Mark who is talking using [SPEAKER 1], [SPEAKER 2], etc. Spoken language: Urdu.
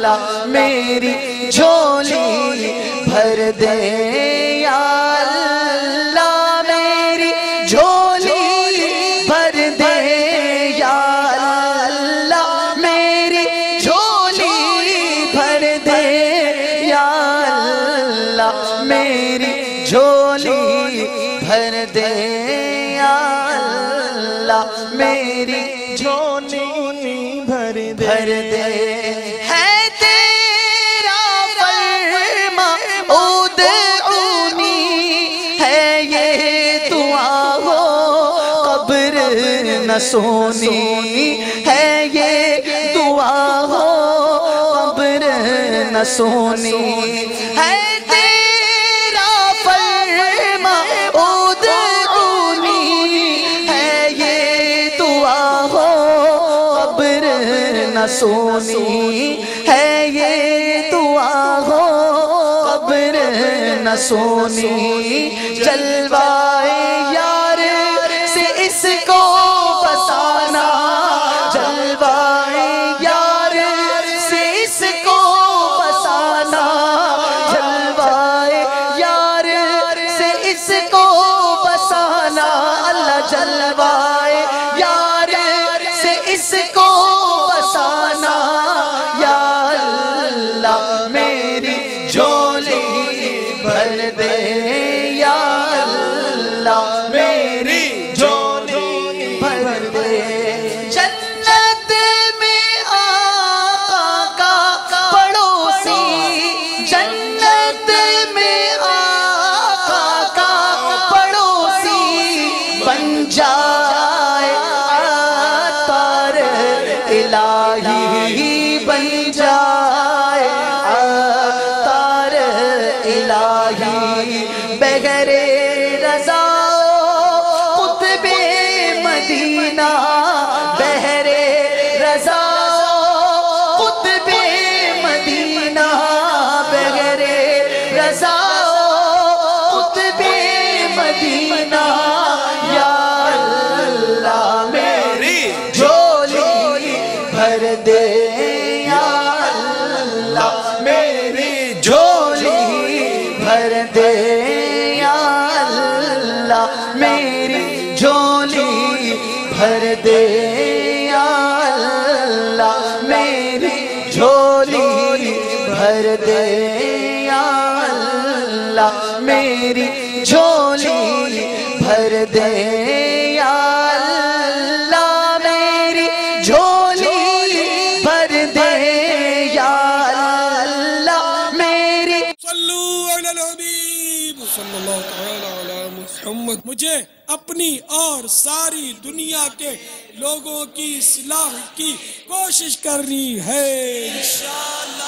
[SPEAKER 1] اللہ میری جھولی بھر دے یا اللہ میری جھولی بھر دے یا اللہ میری جھولی بھر دے یا اللہ میری جھولی بھر دے یا اللہ میری جھولی بھر دے ہے تیرا فرما ادعونی ہے یہ دعا ہو قبر نہ سونی ہے یہ دعا ہو قبر نہ سونی ہے تیرا فرما ادعونی ہے یہ دعا ہو قبر نہ سونی ہے یہ دعا ہو قبر نہ سونی جلوائے یار سے اس کو بسانا جلوائے یار سے اس کو بسانا جلوائے یار سے اس کو بسانا اللہ جلوائے یار سے اس کو بسانا یا اللہ میری جھولی بھر دے یا اللہ میری جھولی بھر دے جنت میں آقا کا پڑوسی جنت میں آقا کا پڑوسی بن جائے عطار الہی بن جائے عطار الہی بغیر رضا قطب مدینہ بغیر رضا قطب مدینہ بغیر رضا قطب مدینہ یا اللہ میری جھولی بھر دے یا اللہ میری جھولی بھر دے یا اللہ میری جھولی بھر دے یا اللہ میری جھولی بھر دے یا اللہ میری جھولی بھر دے یا اللہ میری جھولی بھر دے یا اللہ میری
[SPEAKER 2] صلو علی الحبیب صلی اللہ تعالی علی محمد مجھے اپنی اور ساری دنیا کے لوگوں کی اصلاح کی کوشش کرنی ہے انشاءاللہ